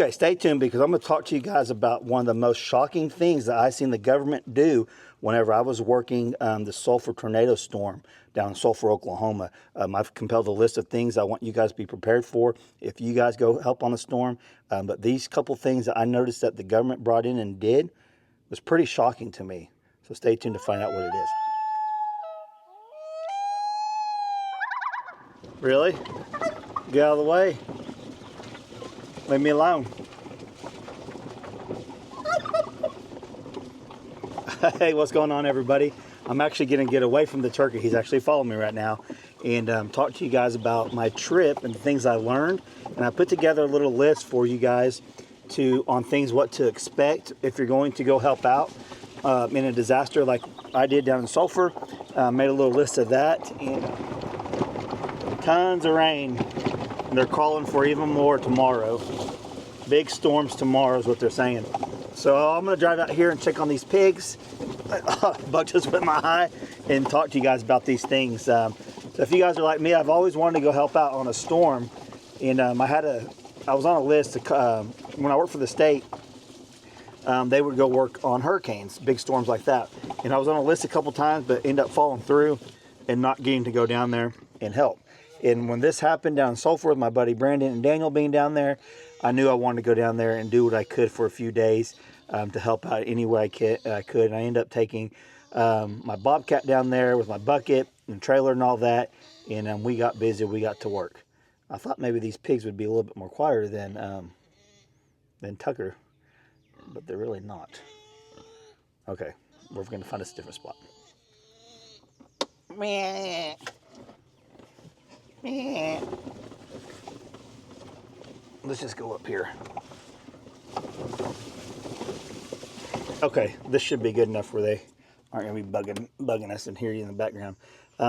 Okay, stay tuned because I'm going to talk to you guys about one of the most shocking things that I seen the government do whenever I was working the Sulphur tornado storm down in Sulphur, Oklahoma. I've compiled a list of things I want you guys to be prepared for if you guys go help on the storm. But these couple things that I noticed that the government brought in and did was pretty shocking to me. So stay tuned to find out what it is. Really? Get out of the way. Leave me alone. Hey, what's going on, everybody? I'm actually going to get away from the turkey. He's actually following me right now and talk to you guys about my trip and the things I learned. And I put together a little list for you guys on things what to expect if you're going to go help out in a disaster like I did down in Sulphur. Made a little list of that, and tons of rain. And they're calling for even more tomorrow. Big storms tomorrow is what they're saying. So I'm going to drive out here and check on these pigs. Bug just went my eye, and talk to you guys about these things. So if you guys are like me, I've always wanted to go help out on a storm. And I was on a list when I worked for the state. They would go work on hurricanes, big storms like that. And I was on a list a couple times, but ended up falling through and not getting to go down there and help. And when this happened down in Sulphur with my buddy Brandon and Daniel being down there, I knew I wanted to go down there and do what I could for a few days to help out any way I could. And I ended up taking my Bobcat down there with my bucket and trailer and all that. And we got busy. We got to work. I thought maybe these pigs would be a little bit more quieter than Tucker, but they're really not. Okay, we're going to find us a different spot. Meh. Let's just go up here. Okay, this should be good enough where they aren't going to be bugging us and hear you in the background.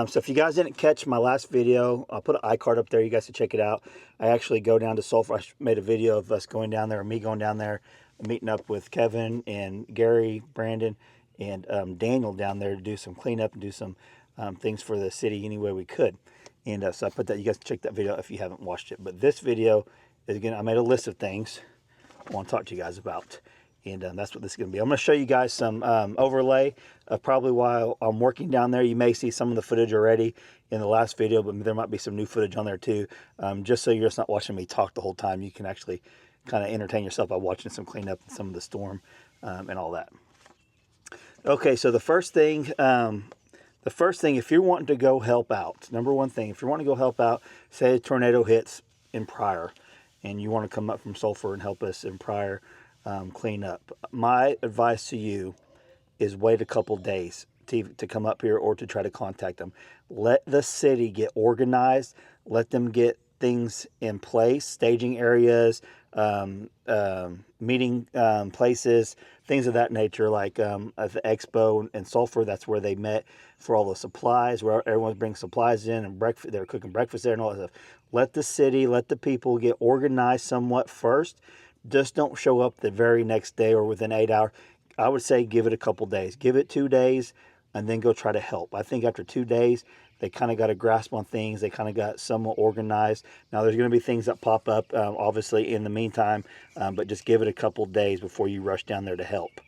So if you guys didn't catch my last video, I'll put an iCard up there. You guys can check it out. I actually go down to Sulphur. I made a video of us going down there, or me going down there, meeting up with Kevin and Gary, Brandon, and Daniel down there to do some cleanup and do some things for the city any way we could. And so I put that, you guys can check that video if you haven't watched it. But this video is, again, I made a list of things I want to talk to you guys about. And that's what this is going to be. I'm going to show you guys some overlay of probably while I'm working down there. You may see some of the footage already in the last video, but there might be some new footage on there too. Just so you're just not watching me talk the whole time. You can actually kind of entertain yourself by watching some cleanup and some of the storm and all that. Okay, so the first thing, if you're wanting to go help out, number one thing, if you're wanting to go help out, say a tornado hits in Pryor, and you want to come up from Sulphur and help us in Pryor clean up. My advice to you is wait a couple days to come up here or to try to contact them. Let the city get organized. Let them get things in place, staging areas, meeting places, things of that nature, like at the expo in Sulphur. That's where they met for all the supplies, where everyone's bringing supplies in, and breakfast. They're cooking breakfast there and all that stuff. Let the city, let the people get organized somewhat first. Just don't show up the very next day or within 8 hours. I would say give it a couple days. Give it 2 days and then go try to help. I think after 2 days, they kind of got a grasp on things. They kind of got somewhat organized. Now, there's going to be things that pop up, obviously, in the meantime, but just give it a couple days before you rush down there to help.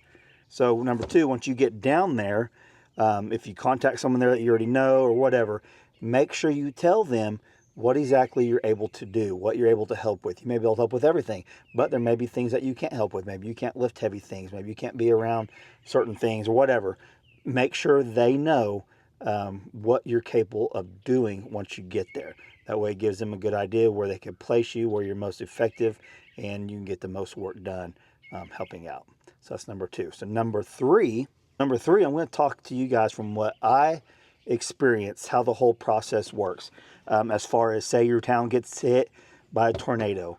So, number two, once you get down there, if you contact someone there that you already know or whatever, make sure you tell them what exactly you're able to do, what you're able to help with. You may be able to help with everything, but there may be things that you can't help with. Maybe you can't lift heavy things. Maybe you can't be around certain things or whatever. Make sure they know what you're capable of doing once you get there. That way it gives them a good idea where they can place you, where you're most effective, and you can get the most work done helping out. So that's number two. So number three, I'm going to talk to you guys from what I experienced, how the whole process works. As far as, say your town gets hit by a tornado,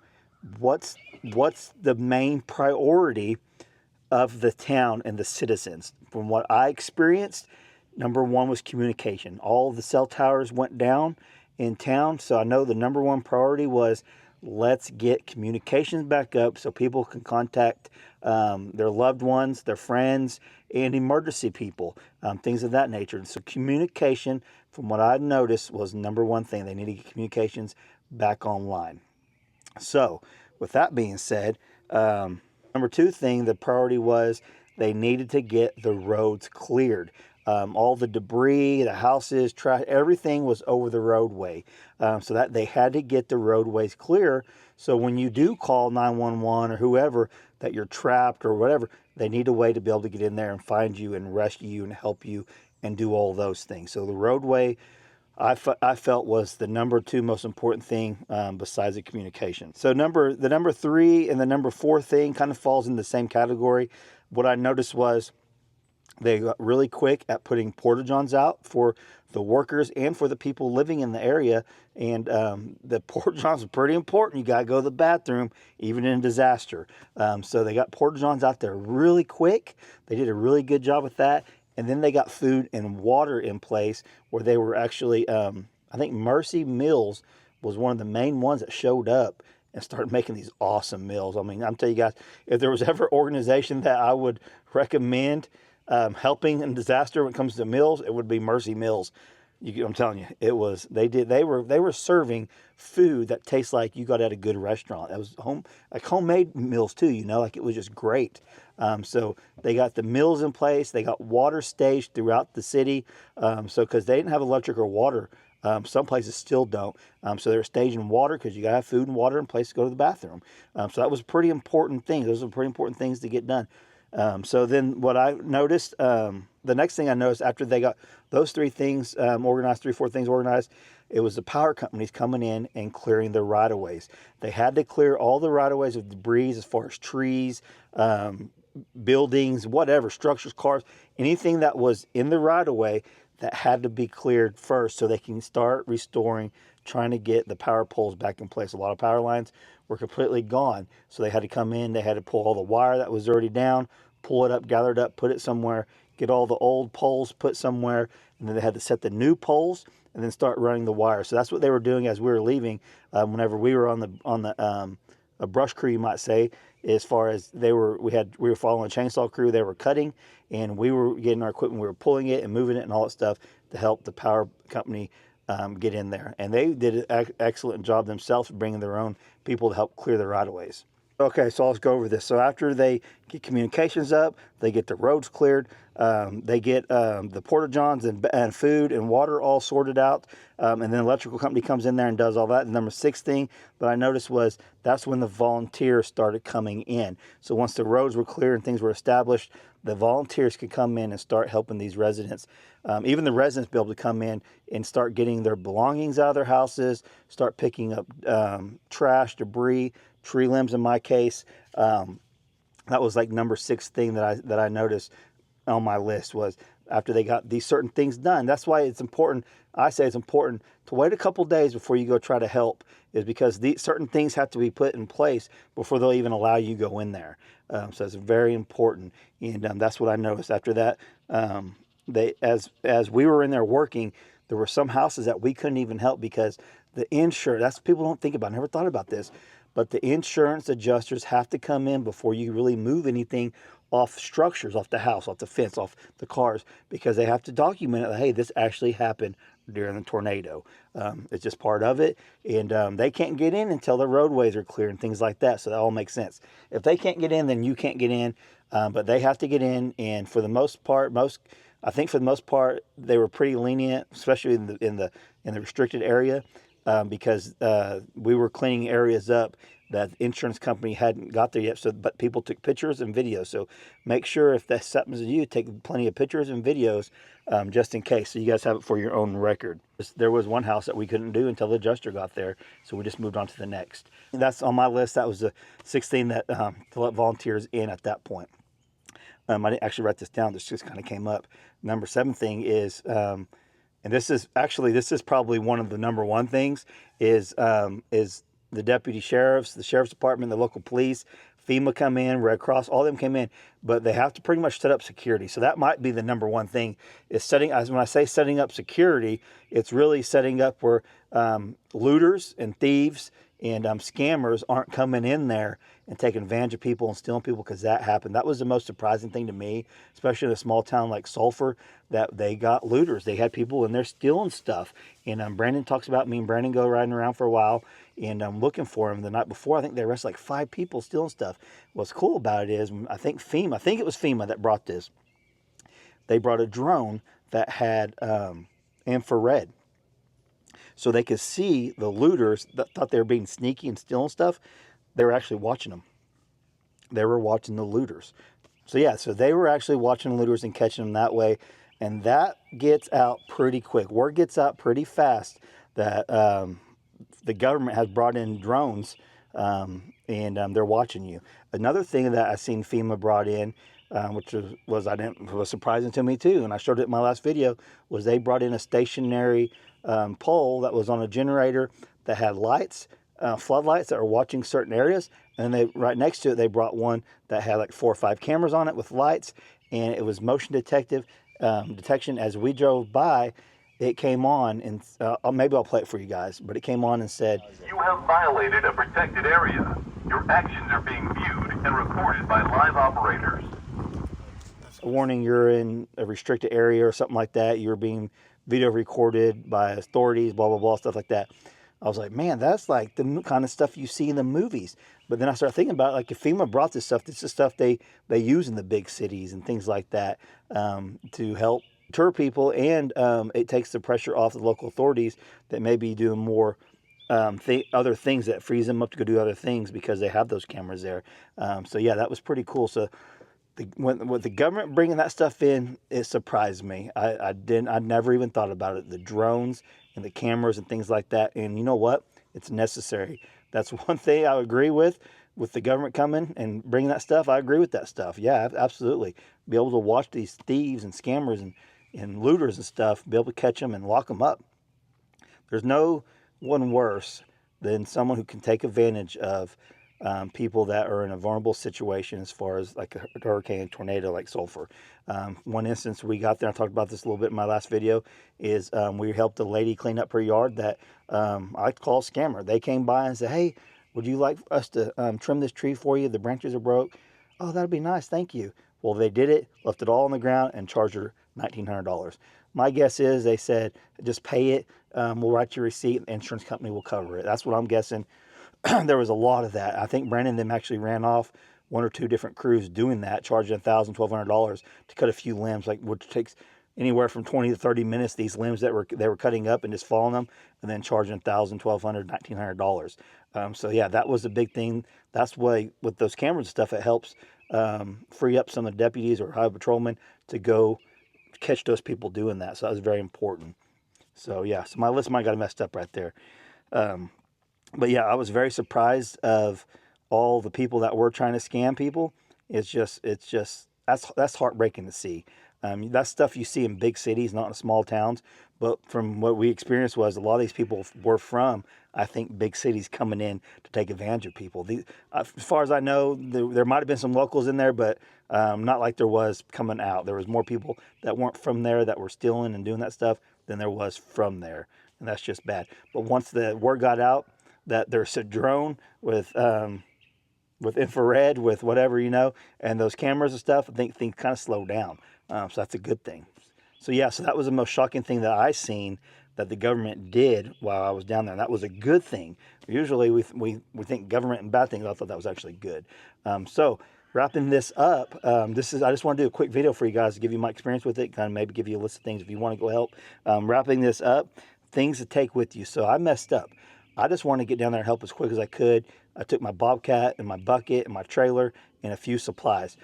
what's the main priority of the town and the citizens? From what I experienced, number one was communication. All the cell towers went down in town, so I know the number one priority was let's get communications back up so people can contact their loved ones, their friends, and emergency people, things of that nature. And so communication, from what I've noticed, was number one thing. They need to get communications back online. So with that being said, Number two thing, the priority was they needed to get the roads cleared. All the debris, the houses, trash, everything was over the roadway. So that they had to get the roadways clear. So when you do call 911 or whoever that you're trapped or whatever, they need a way to be able to get in there and find you and rescue you and help you and do all those things. So the roadway, I felt, was the number two most important thing, besides the communication. So the number three and the number four thing kind of falls in the same category. What I noticed was they got really quick at putting porta-johns out for the workers and for the people living in the area. And the porta-johns are pretty important. You got to go to the bathroom, even in a disaster. So they got porta-johns out there really quick. They did a really good job with that. And then they got food and water in place where they were actually, I think Mercy Meals was one of the main ones that showed up and started making these awesome meals. I mean, I'm telling you guys, if there was ever an organization that I would recommend helping in disaster when it comes to meals, it would be Mercy Meals. I'm telling you, it was. They were serving food that tastes like you got at a good restaurant. It was homemade meals too. Like it was just great. So they got the meals in place. They got water staged throughout the city. So because they didn't have electric or water, some places still don't. So they were staging water because you got to have food and water in place to go to the bathroom. So that was a pretty important thing. Those are pretty important things to get done. So then what I noticed, the next thing I noticed after they got those three things organized, 3-4 things organized, it was the power companies coming in and clearing the right-of-ways. They had to clear all the right-of-ways of debris as far as trees, buildings, whatever, structures, cars, anything that was in the right-of-way that had to be cleared first so they can start restoring, trying to get the power poles back in place. A lot of power lines were completely gone. So they had to come in, they had to pull all the wire that was already down, pull it up, gather it up, put it somewhere, get all the old poles put somewhere, and then they had to set the new poles and then start running the wire. So that's what they were doing as we were leaving. Whenever we were on the a brush crew, you might say, as far as we were following a chainsaw crew, they were cutting, and we were getting our equipment, we were pulling it and moving it and all that stuff to help the power company get in there. And they did an excellent job themselves bringing their own people to help clear the right-of-ways. Okay, so let's go over this. So after they get communications up, they get the roads cleared, they get the porta-johns and food and water all sorted out, and then the electrical company comes in there and does all that. The number 6 thing that I noticed was that's when the volunteers started coming in. So once the roads were clear and things were established, the volunteers could come in and start helping these residents. Even the residents be able to come in and start getting their belongings out of their houses, start picking up trash, debris, tree limbs in my case. That was like number 6 thing that I noticed on my list, was after they got these certain things done. That's why it's important. I say it's important to wait a couple days before you go try to help, is because these certain things have to be put in place before they'll even allow you to go in there. So it's very important, and that's what I noticed. After that, as we were in there working, there were some houses that we couldn't even help because the insurance. That's what people don't think about. I never thought about this, but the insurance adjusters have to come in before you really move anything off structures, off the house, off the fence, off the cars, because they have to document it. That, hey, this actually happened during the tornado. It's just part of it, and they can't get in until the roadways are clear and things like that. So that all makes sense. If they can't get in, then you can't get in, but they have to get in. And for the most part, I think for the most part, they were pretty lenient, especially in the restricted area, because we were cleaning areas up that the insurance company hadn't got there yet. But people took pictures and videos. So make sure if that happens to you, take plenty of pictures and videos just in case, so you guys have it for your own record. There was one house that we couldn't do until the adjuster got there, so we just moved on to the next. And that's on my list. That was the 6th thing that to let volunteers in at that point. I didn't actually write this down. This just kind of came up. Number 7 thing is, and this is probably one of the number 1 things, is the deputy sheriffs, the sheriff's department, the local police, FEMA come in, Red Cross, all of them came in, but they have to pretty much set up security. So that might be the number 1 thing, is when I say setting up security, it's really setting up where looters and thieves and scammers aren't coming in there and taking advantage of people and stealing people, because that happened. That was the most surprising thing to me, especially in a small town like Sulphur, that they got looters. They had people in there stealing stuff. And Brandon talks about, me and Brandon go riding around for a while, and I'm looking for him. The night before, I think they arrested like 5 people stealing stuff. What's cool about it is, I think it was FEMA that brought this. They brought a drone that had infrared, so they could see the looters that thought they were being sneaky and stealing stuff. They were actually watching them. They were watching the looters. So yeah, so they were actually watching the looters and catching them that way. And that gets out pretty quick. Word gets out pretty fast that the government has brought in drones, and they're watching you. Another thing that I seen FEMA brought in, which was surprising to me too, and I showed it in my last video, was they brought in a stationary pole that was on a generator that had lights, floodlights that were watching certain areas, and they right next to it they brought one that had like 4 or 5 cameras on it with lights, and it was motion detection. As we drove by, it came on, and maybe I'll play it for you guys, but it came on and said, "You have violated a protected area. Your actions are being viewed and recorded by live operators. A warning, you're in a restricted area," or something like that. "You're being video recorded by authorities," blah, blah, blah, stuff like that. I was like, man, that's like the kind of stuff you see in the movies. But then I started thinking about, like, if FEMA brought this is stuff they use in the big cities and things like that, to help deter people, and it takes the pressure off the local authorities that may be doing more other things, that frees them up to go do other things because they have those cameras there. So yeah, that was pretty cool. So with the government bringing that stuff in, it surprised me. I never even thought about it. The drones and the cameras and things like that. And you know what? It's necessary. That's one thing I agree with the government coming and bringing that stuff. I agree with that stuff. Yeah, absolutely. Be able to watch these thieves and scammers and looters and stuff, be able to catch them and lock them up. There's no one worse than someone who can take advantage of people that are in a vulnerable situation, as far as like a hurricane, tornado like Sulphur. One instance we got there, I talked about this a little bit in my last video, is we helped a lady clean up her yard that I like to call a scammer. They came by and said, "Hey, would you like us to trim this tree for you? The branches are broke." "Oh, that'd be nice, thank you." Well, they did it, left it all on the ground, and charged her $1,900. My guess is they said, "Just pay it. We'll write your receipt. The insurance company will cover it." That's what I'm guessing. There was a lot of that. I think Brandon and them actually ran off 1 or 2 different crews doing that, charging $1,000, $1,200 to cut a few limbs, which takes anywhere from 20 to 30 minutes. These limbs that they were cutting up and just falling them, and then charging $1,000, $1,200, $1,900. So yeah, that was a big thing. That's why with those cameras and stuff, it helps free up some of the deputies or highway patrolmen to go catch those people doing that. So that was very important. So yeah, so my list might got messed up right there. But yeah, I was very surprised of all the people that were trying to scam people. It's just that's heartbreaking to see. That's stuff you see in big cities, not in small towns. But from what we experienced, was a lot of these people were from, I think, big cities coming in to take advantage of people. As far as I know, there might have been some locals in there, but not like there was coming out. There was more people that weren't from there that were stealing and doing that stuff than there was from there. And that's just bad. But once the word got out that there's a drone with infrared, with whatever, and those cameras and stuff, I think things kind of slowed down. So that's a good thing. So yeah, so that was the most shocking thing that I seen that the government did while I was down there. And that was a good thing. Usually we think government and bad things. I thought that was actually good. So wrapping this up, I just want to do a quick video for you guys to give you my experience with it, kind of maybe give you a list of things if you want to go help. Wrapping this up, things to take with you. So I messed up. I just wanted to get down there and help as quick as I could. I took my Bobcat and my bucket and my trailer and a few supplies.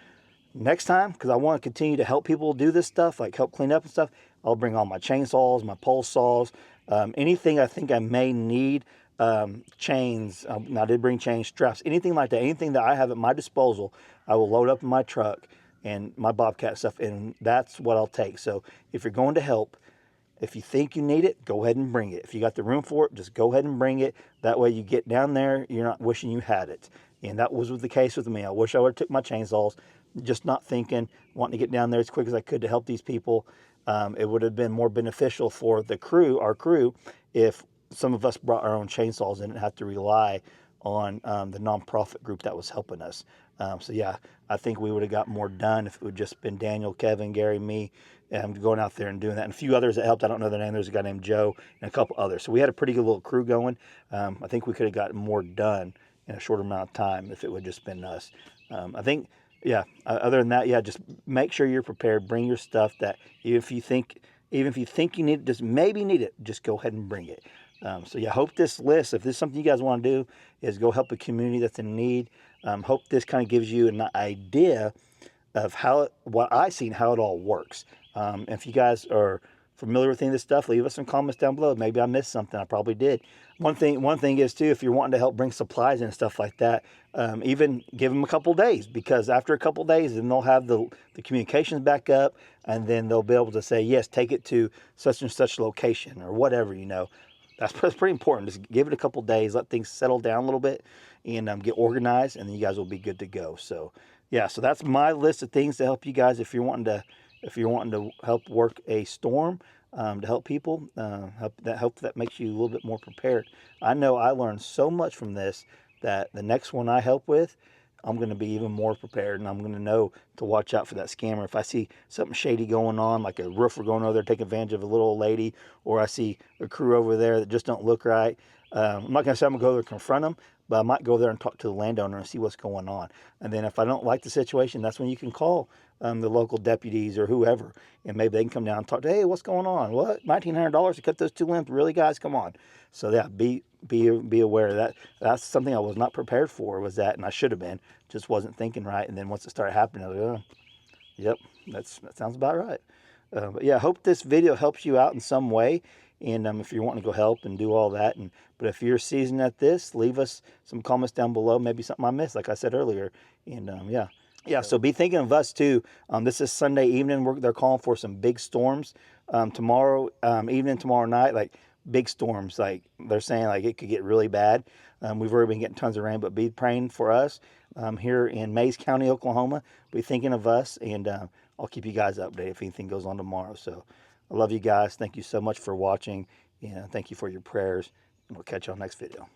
Next time, because I want to continue to help people do this stuff, like help clean up and stuff, I'll bring all my chainsaws, my pole saws, anything I think I may need, chains. I did bring chain straps, anything like that, anything that I have at my disposal, I will load up in my truck and my Bobcat stuff, and that's what I'll take. So if you're going to help, if you think you need it, go ahead and bring it. If you got the room for it, just go ahead and bring it. That way you get down there, you're not wishing you had it. And that was the case with me. I wish I would have took my chainsaws, just not thinking, wanting to get down there as quick as I could to help these people. It would have been more beneficial for the crew, our crew, if some of us brought our own chainsaws in and had to rely on the nonprofit group that was helping us. So yeah, I think we would have got more done if it would just been Daniel, Kevin, Gary, me, going out there and doing that, and a few others that helped. I don't know their name. There's a guy named Joe and a couple others. So we had a pretty good little crew going. I think we could have gotten more done in a shorter amount of time if it would just been us. I think, yeah. Other than that, yeah, just make sure you're prepared. Bring your stuff. That even if you think you need it, just maybe need it, just go ahead and bring it. So yeah, hope this list, if this is something you guys want to do, is go help a community that's in need. Hope this kind of gives you an idea of what I see and how it all works. If you guys are familiar with any of this stuff, leave us some comments down below. Maybe I missed something. I probably did. One thing is too, if you're wanting to help bring supplies and stuff like that, even give them a couple days, because after a couple days, then they'll have the communications back up, and then they'll be able to say, yes, take it to such and such location or whatever, That's pretty important. Just give it a couple days, let things settle down a little bit, and get organized, and then you guys will be good to go. So yeah, so that's my list of things to help you guys if you're wanting to help work a storm, to help people. Hope that makes you a little bit more prepared. I know I learned so much from this that the next one I help with, I'm going to be even more prepared, and I'm going to know to watch out for that scammer. If I see something shady going on, like a roofer going over there taking advantage of a little old lady, or I see a crew over there that just don't look right, I'm not going to say I'm going to go there and confront them, but I might go there and talk to the landowner and see what's going on. And then if I don't like the situation, that's when you can call the local deputies or whoever, and maybe they can come down and talk to, hey, what's going on? What, $1,900 to cut those 2 limbs? Really, guys? Come on. So yeah, be aware of that. That's something I was not prepared for, was that, and I should have been. Just wasn't thinking right. And then once it started happening, I was like, oh, yep, that sounds about right. But yeah, I hope this video helps you out in some way. And if you're wanting to go help and do all that, but if you're seasoned at this, leave us some comments down below. Maybe something I missed, like I said earlier. And yeah. So be thinking of us too. This is Sunday evening. They're calling for some big storms tomorrow evening, tomorrow night. Like big storms. Like they're saying, like it could get really bad. We've already been getting tons of rain, but be praying for us here in Mays County, Oklahoma. Be thinking of us, and I'll keep you guys updated if anything goes on tomorrow. So I love you guys. Thank you so much for watching, and thank you for your prayers. And we'll catch you on the next video.